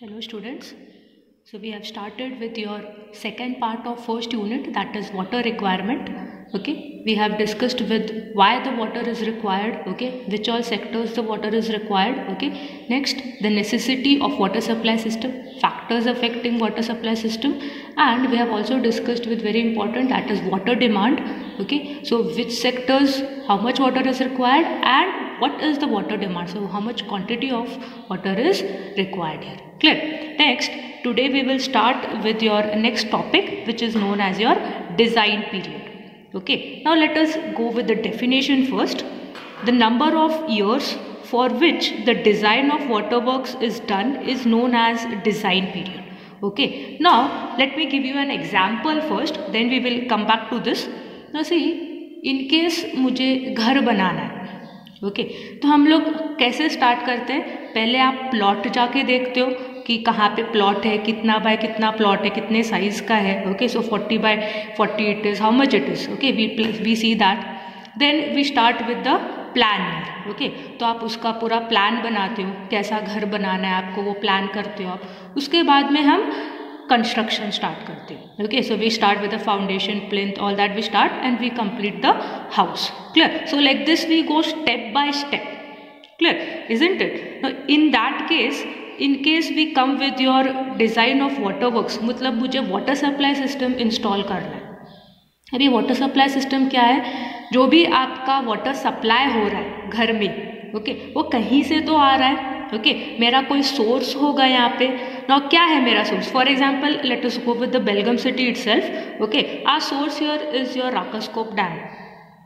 Hello students. So we have started with your second part of first unit, that is water requirement. Okay, we have discussed with why the water is required, okay, which all sectors the water is required, okay. Next, the necessity of water supply system, factors affecting water supply system, and we have also discussed with very important, that is water demand, okay. So which sectors, how much water is required and what is the water demand, so how much quantity of water is required here. Clear? Next, today we will start with your next topic, which is known as your design period. Okay, now let us go with the definition first. The number of years for which the design of waterworks is done is known as design period. Okay, now let me give you an example first, then we will come back to this. Now see, in case मुझे घर बनाना है, okay तो हम लोग कैसे start करते हैं? पहले आप प्लॉट जाके देखते हो कि कहाँ पे प्लॉट है, कितना बाय कितना प्लॉट है, कितने साइज का है. Okay, so 40 by 40 it is, how much it is. Okay, we see that, then we start with the plan. Okay, तो आप उसका पूरा प्लान बनाते हो, कैसा घर बनाना है आपको, वो प्लान करते हो आप. उसके बाद में हम कंस्ट्रक्शन स्टार्ट करते हैं. Okay, so we start with the foundation, plinth, all that we start and we complete the house. Clear? So like this we go step by step. Clear? Isn't it? Now in that case, in case we come with your design of water works, मतलब मुझे water supply system install करना है. अभी water supply system क्या है? जो भी आपका वाटर सप्लाई हो रहा है घर में, ओके, वो कहीं से तो आ रहा है. ओके, मेरा कोई सोर्स होगा यहाँ पे. नाउ क्या है मेरा source? For example, let us go with the Belgaum city itself. Okay, our source here is your Rakaskop dam.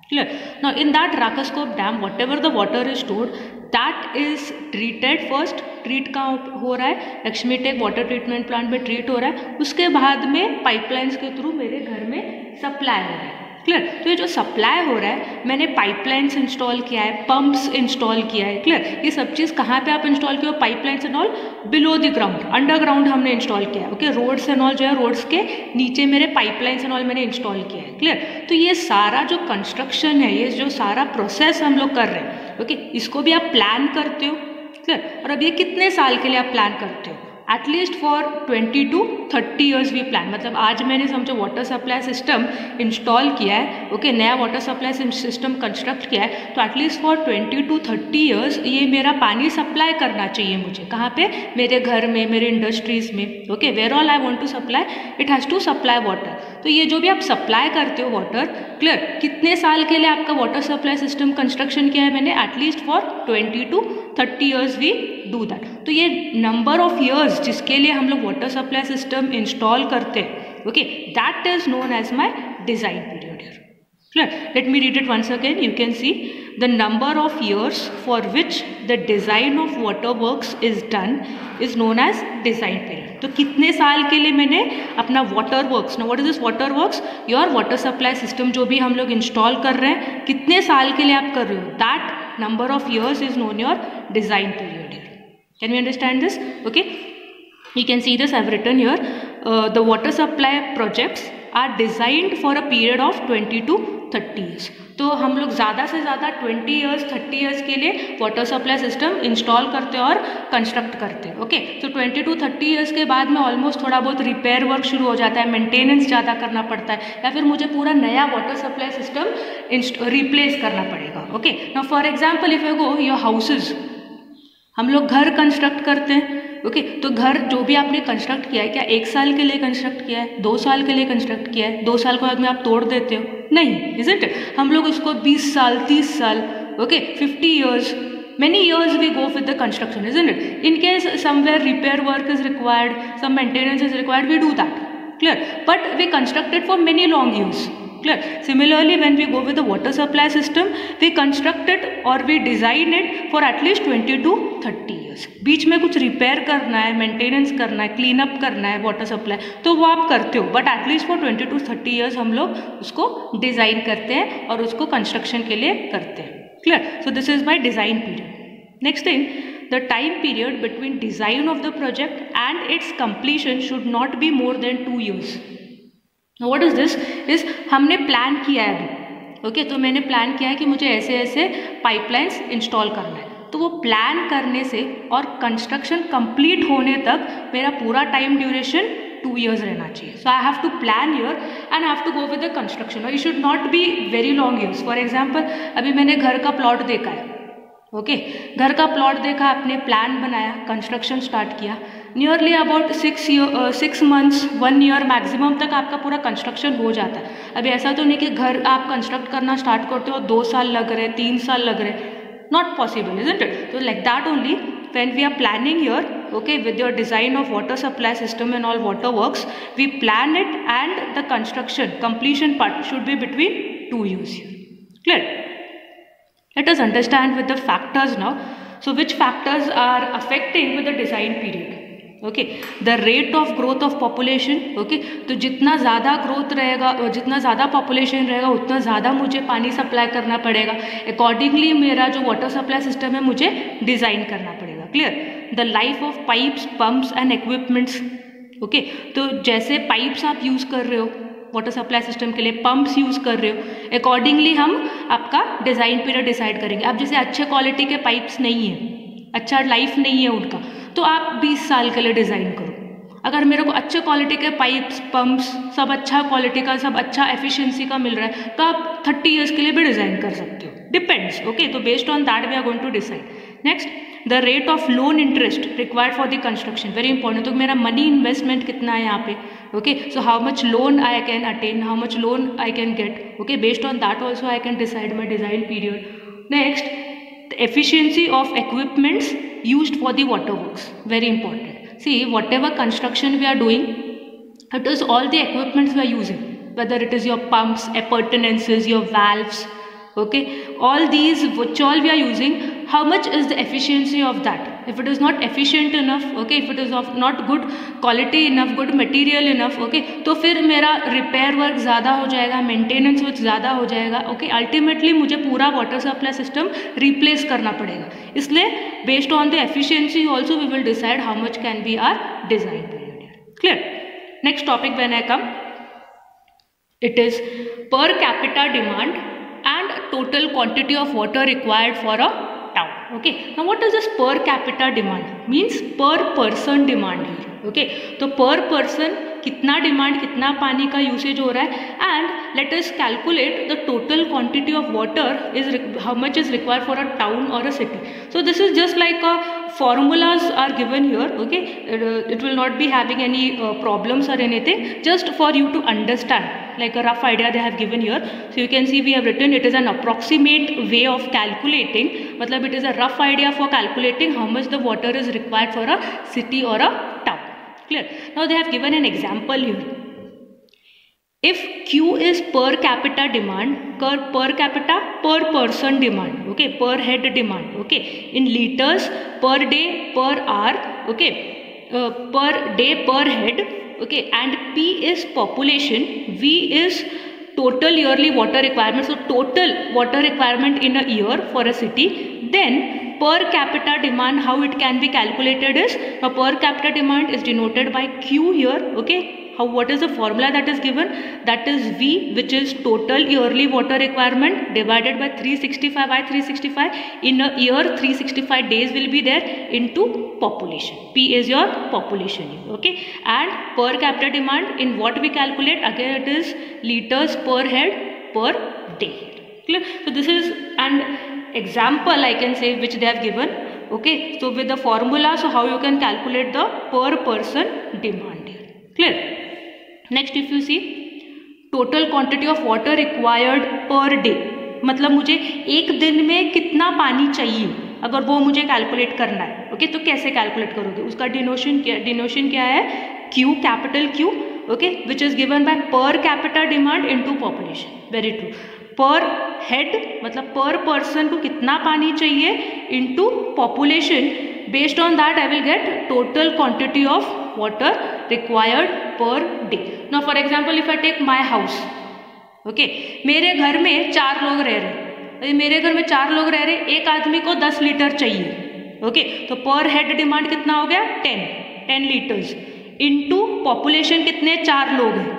Clear? Now in that Rakascop dam, whatever the water is stored, that is treated first. Treat कहाँ हो रहा है? Lakshmi tech water treatment plant में treat हो रहा है. उसके बाद में पाइपलाइंस के थ्रू मेरे घर में सप्लाई हो रहा है. क्लियर? तो ये जो सप्लाई हो रहा है, मैंने पाइपलाइंस इंस्टॉल किया है, पंप्स इंस्टॉल किया है. क्लियर? ये सब चीज़ कहाँ पे आप इंस्टॉल किया हो? Pipelines and all below the ground, underground हमने इंस्टॉल किया है. ओके, रोड्स एंड ऑल जो है, रोड्स के नीचे मेरे पाइपलाइंस एंड ऑल मैंने इंस्टॉल किया है. क्लियर? तो ये सारा जो कंस्ट्रक्शन है, ये जो सारा प्रोसेस हम लोग कर रहे हैं, ओके, इसको भी आप प्लान करते हो. क्लियर? और अब ये कितने साल के लिए आप प्लान करते हो? At least for 20 to 30 years we plan. मतलब आज मैंने समझो वाटर सप्लाई सिस्टम इंस्टॉल किया है, ओके, नया वाटर सप्लाई सिस्टम कंस्ट्रक्ट किया है, तो एटलीस्ट फॉर 20 to 30 ईयर्स ये मेरा पानी सप्लाई करना चाहिए मुझे. कहाँ पे? मेरे घर में, मेरे इंडस्ट्रीज में. Okay, where all I want to supply, it has to supply water. तो ये जो भी आप सप्लाई करते हो वाटर, क्लियर, कितने साल के लिए आपका वाटर सप्लाई सिस्टम कंस्ट्रक्शन किया है मैंने? At least for 20 to 30 years we do that. तो ये नंबर ऑफ ईयर्स जिसके लिए हम लोग वाटर सप्लाई सिस्टम इंस्टॉल करते हैं, okay, that is known as my design period here. Clear? Let me read it once again. You can see the number of years for which the design of waterworks is done is known as design period. तो कितने साल के लिए मैंने अपना water works, ना what is this water works? Your water supply system जो भी हम लोग इंस्टॉल कर रहे हैं, कितने साल के लिए आप कर रहे हो? That number of years is known your design period here. Can we understand this? Okay, you can see this I have written here. The water supply projects are designed for a period of 20 to 30 years. तो हम लोग ज़्यादा से ज़्यादा 20 years 30 years के लिए water supply system install करते हैं और कंस्ट्रक्ट करते हैं. ओके, तो 20 to 30 ईयर्स के बाद में ऑलमोस्ट थोड़ा बहुत रिपेयर वर्क शुरू हो जाता है, मेंटेनेंस ज़्यादा करना पड़ता है, या फिर मुझे पूरा नया वाटर सप्लाई सिस्टम रिप्लेस करना पड़ेगा. Okay, now for example if you go your houses, हम लोग घर कंस्ट्रक्ट करते हैं. ओके, तो घर जो भी आपने कंस्ट्रक्ट किया है, क्या 1 साल के लिए कंस्ट्रक्ट किया है, 2 साल के लिए कंस्ट्रक्ट किया है, 2 साल के बाद में आप तोड़ देते हो? नहीं, इजंट इट? हम लोग उसको 20 साल, 30 साल, okay, 50 years, many years we go with the construction, isn't it? In case somewhere repair work is required, some maintenance is required, we do that. Clear? But we construct it for many long years. Clear? Similarly, when we go with the water supply system, we construct it or we design it for at least 20 to 30 years. बीच में कुछ repair करना है, maintenance करना है, clean up करना है water supply, तो वो आप करते हो, but at least for 20 to 30 years हम लोग उसको डिज़ाइन करते हैं और उसको कंस्ट्रक्शन के लिए करते हैं. Clear? So this is my design period. Next thing, the time period between design of the project and its completion should not be more than 2 years. Now what is this? is हमने plan किया है अभी. Okay, तो मैंने plan किया है कि मुझे ऐसे ऐसे पाइपलाइंस इंस्टॉल करना है. तो वो प्लान करने से और कंस्ट्रक्शन कंप्लीट होने तक मेरा पूरा टाइम ड्यूरेशन 2 years रहना चाहिए. So I have to plan here and I have to go with the construction. It should not be very long years. For example, अभी मैंने घर का प्लॉट देखा है. ओके, घर का प्लॉट देखा, आपने प्लान बनाया, कंस्ट्रक्शन स्टार्ट किया. Nearly about 6 months 1 year maximum तक आपका पूरा कंस्ट्रक्शन हो जाता है. अभी ऐसा तो नहीं कि घर आप कंस्ट्रक्ट करना स्टार्ट करते हो 2 साल लग रहे, 3 साल लग रहे. Not possible, isn't it? So like that only, when we are planning here, okay, with your design of water supply system and all water works, we plan it and the construction completion part should be between 2 years here. Clear? Let us understand with the factors now. So which factors are affecting with the design period? Okay, the rate of growth of population. Okay, तो जितना ज़्यादा growth रहेगा, जितना ज़्यादा population रहेगा, उतना ज़्यादा मुझे पानी सप्लाई करना पड़ेगा. अकॉर्डिंगली मेरा जो वाटर सप्लाई सिस्टम है मुझे डिज़ाइन करना पड़ेगा. Clear? The life of pipes, pumps and equipments. Okay, तो जैसे पाइप्स आप यूज़ कर रहे हो वाटर सप्लाई सिस्टम के लिए, पंप्स यूज़ कर रहे हो, अकॉर्डिंगली हम आपका डिज़ाइन पीरियड डिसाइड करेंगे. अब जैसे अच्छे क्वालिटी के पाइप्स नहीं है, अच्छा लाइफ नहीं है उनका, तो आप 20 साल के लिए डिज़ाइन करो. अगर मेरे को अच्छे क्वालिटी के पाइप्स, पंप्स सब अच्छा क्वालिटी का, सब अच्छा एफिशिएंसी का मिल रहा है, तो आप 30 years के लिए भी डिज़ाइन कर सकते हो. डिपेंड्स. ओके, तो based on that we are going to decide. Next, the rate of loan interest required for the construction. Very important. तो मेरा मनी इन्वेस्टमेंट कितना है यहाँ पे. Okay, so how much loan I can attain, how much loan I can get. Okay, based on that also I can decide my design period. Next, the efficiency of equipments used for the water works. Very important. See, whatever construction we are doing, it is all the equipments we are using, whether it is your pumps, appurtenances, your valves. Okay, all these which all we are using, how much is the efficiency of that? If it is not efficient enough, okay, if it is of not good quality enough, good material enough, okay, तो फिर मेरा repair work ज़्यादा हो जाएगा, maintenance work ज़्यादा हो जाएगा. Okay, ultimately मुझे पूरा वाटर सप्लाई सिस्टम रिप्लेस करना पड़ेगा. इसलिए based on the efficiency also we will decide how much can be our design period. Clear? Next topic when I come, it is per capita demand and total quantity of water required for a town. Okay, now what is this per capita demand? Means per person demand here. Okay, तो per person कितना demand, कितना पानी का usage हो रहा है, and let us calculate the total quantity of water is how much is required for a town और a city. So this is just like a formulas are given here. Okay, it will not be having any problems or anything, just for you to understand, like a rough idea they have given here. So you can see we have written it is an approximate way of calculating, matlab it is a rough idea for calculating how much the water is required for a city or a town. Clear? Now they have given an example here. If Q is per capita demand, per capita per person demand, okay, per head demand, okay, in liters per day per hour, okay, per day per head, okay, and P is population, V is total yearly water requirement, so total water requirement in a year for a city, then per capita demand, how it can be calculated is, per capita demand is denoted by Q here. Okay, what is the formula that is given? That is V, which is total yearly water requirement divided by 365 by 365. In a year 365 days will be there into population. P is your population. Okay, and per capita demand in what we calculate, again it is liters per head per day. Clear? So this is an example I can say which they have given. Okay, so with the formula, so how you can calculate the per person demand here. Clear? Next, if you see total quantity of water required per day, मतलब मुझे एक दिन में कितना पानी चाहिए, अगर वो मुझे कैलकुलेट करना है. ओके, तो कैसे कैलकुलेट करोगे, उसका डिनोशन क्या है, Q, capital Q, okay, which is given by per capita demand into population. Very true. पर हेड मतलब पर पर्सन को कितना पानी चाहिए into population. Based on that I will get total quantity of water required per day. Now for example if I take my house, okay, मेरे घर में 4 लोग रह रहे, मेरे घर में 4 लोग रह रहे, एक आदमी को 10 लीटर चाहिए. ओके, तो पर हेड डिमांड कितना हो गया, 10 लीटर्स इनटू पॉपुलेशन कितने, 4 लोग हैं.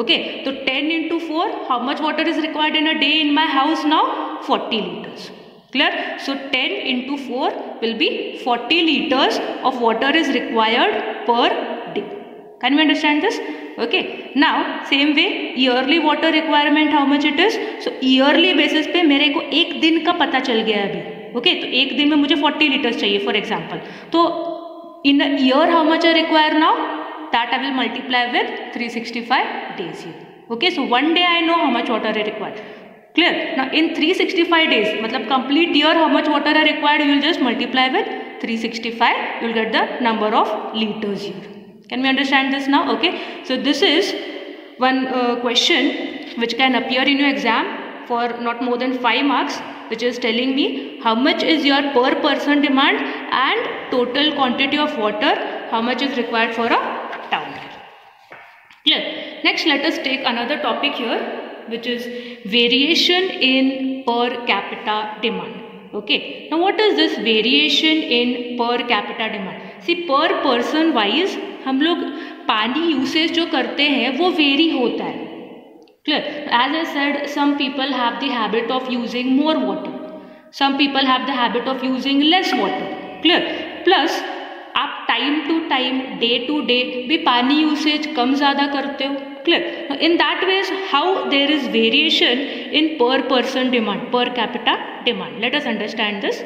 ओके, तो 10 into 4, how much water is required in a day in my house now, 40 litres. Clear? So 10 into 4 will be 40 liters of water is required per day. Can we understand this? Okay. Now same way yearly water requirement how much it is? So yearly basis पे मेरे को एक दिन का पता चल गया है अभी. Okay, तो एक दिन में मुझे 40 liters चाहिए for example. तो in a year how much I require now? That I will multiply with 365 days here. Okay, so one day I know how much water I require. Clear? Now in 365 days, मतलब complete year how much water I required, you will just multiply with 365. You will get the number of liters here. Can we understand this now? Okay. So this is one question which can appear in your exam for not more than 5 marks, which is telling me how much is your per person demand and total quantity of water, how much is required for a town. Clear? Next, let us take another topic here, which is variation in per capita demand. Okay, now what is this variation in per capita demand? See, per person wise हम लोग पानी usage जो करते हैं वो very होता है. Clear? As I said, some people have the habit of using more water, some people have the habit of using less water. Clear? Plus आप time to time day to day भी पानी usage कम ज़्यादा करते हो. Clear? In that ways, how there is variation in per person demand, per capita demand. Let us understand this.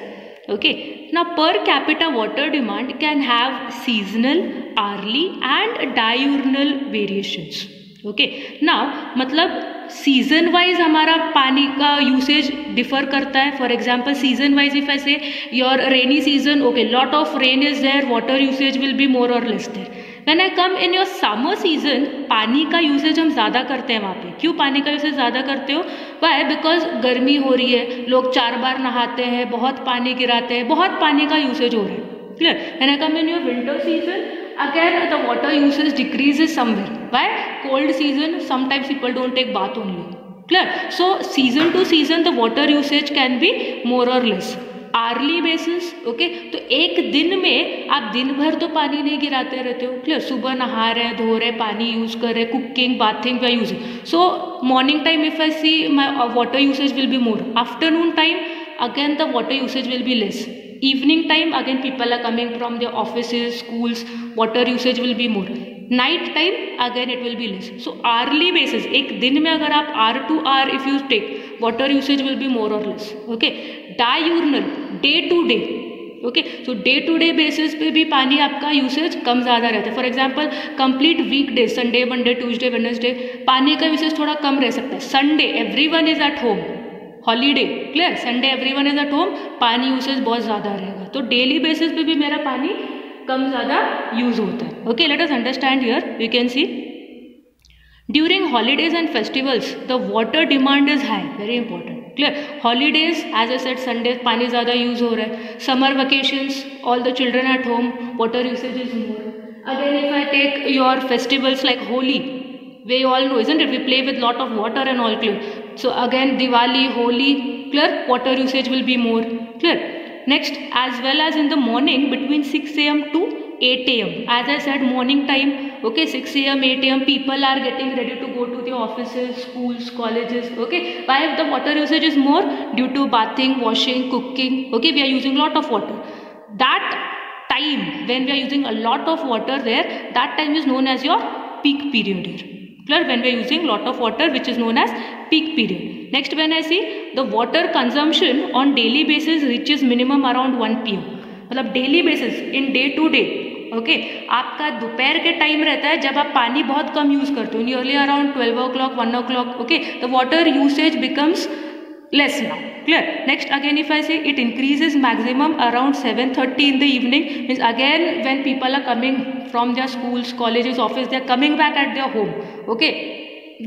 Okay. Now, per capita water demand can have seasonal, hourly, and diurnal variations. Okay. Now, मतलब season wise हमारा पानी का usage differ करता है. For example season wise if I say your rainy season, okay, lot of rain is there, water usage will be more और less there. When I come in your summer season, पानी का usage हम ज़्यादा करते हैं वहाँ पे. क्यों पानी का यूसेज ज़्यादा करते हो? वाई? बिकॉज गर्मी हो रही है, लोग 4 बार नहाते हैं, बहुत पानी गिराते हैं, बहुत पानी का यूसेज हो रहा है. Clear? When I come in your winter season, again the water usage decreases somewhere. Why? Cold season, sometimes people don't take bath only. Clear? So season to season the water usage can be more or less. Hourly basis, okay? तो एक दिन में आप दिन भर तो पानी नहीं गिराते रहते हो. Clear? सुबह नहा रहे, धो रहे, पानी यूज कर रहे, cooking, bathing we are using. So morning time if I see my water usage will be more. Afternoon time again the water usage will be less. Evening time again people are coming from their offices, schools, water usage will be more. Night time again it will be less. So hourly basis, एक दिन में अगर आप hour to hour if you take, water usage will be more or less. Okay. Diurnal, day to day. Okay. So day to day basis पे भी पानी आपका usage कम ज़्यादा रहता है. For example complete week day, Sunday, Monday, Tuesday, Wednesday, पानी का usage थोड़ा कम रह सकता है. Sunday everyone is at home, holiday. Clear? Sunday everyone is at home, पानी यूसेज बहुत ज़्यादा रहेगा. तो डेली बेसिस पे भी मेरा पानी कम ज़्यादा यूज होता है. ओके, let us understand here. You can see during holidays and festivals the water demand is high. Very important. Clear? Holidays as a set Sunday पानी ज़्यादा यूज हो रहा है. Summer vacations all the children at home, water usage is more. Again if I take your festivals like Holi, we all know, isn't it? We play with lot of water and all. Clear? So again Diwali, Holi, clear, water usage will be more. Clear? Next, as well as in the morning between 6 AM to 8 AM, as I said, morning time, okay, 6 AM 8 AM people are getting ready to go to the offices, schools, colleges. Okay, why the water usage is more? Due to bathing, washing, cooking. Okay, we are using lot of water. That time when we are using a lot of water there, that time is known as your peak period here. Clear? When we are using lot of water, which is known as peak period. Next, when I see the water consumption on daily basis reaches minimum around 1 PM. मतलब daily basis in day to day. Okay, आपका दोपहर के time रहता है जब आप पानी बहुत कम यूज करते हो, nearly around 12 o'clock 1 o'clock. Okay, the water usage becomes less now. Clear? Next, again if I say it increases maximum around 7:30 in the evening, means again when people are coming from their schools, colleges, office, they are coming back at their home. Okay,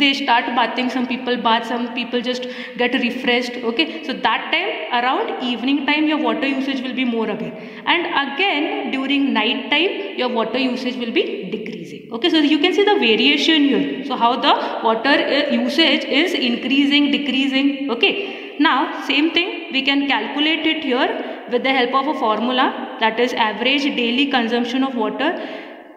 they start bathing, some people bath, some people just get refreshed. Okay, so that time around evening time your water usage will be more again, and again during night time your water usage will be decreasing. Okay, so you can see the variation here. So how the water usage is increasing, decreasing. Okay, now same thing we can calculate it here with the help of a formula, that is average daily consumption of water,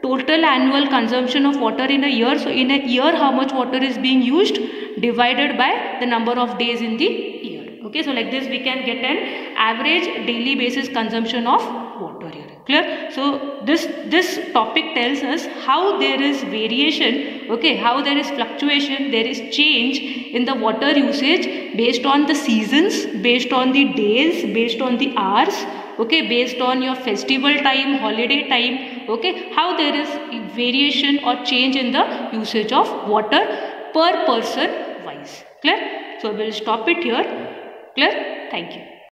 total annual consumption of water in a year. So in a year how much water is being used divided by the number of days in the year. Okay, so like this we can get an average daily basis consumption of water here. Clear? So this topic tells us how there is variation, okay, how there is fluctuation, there is change in the water usage based on the seasons, based on the days, based on the hours, okay, based on your festival time, holiday time, okay, how there is variation or change in the usage of water per person wise. Clear? So we'll stop it here. Clear? Thank you.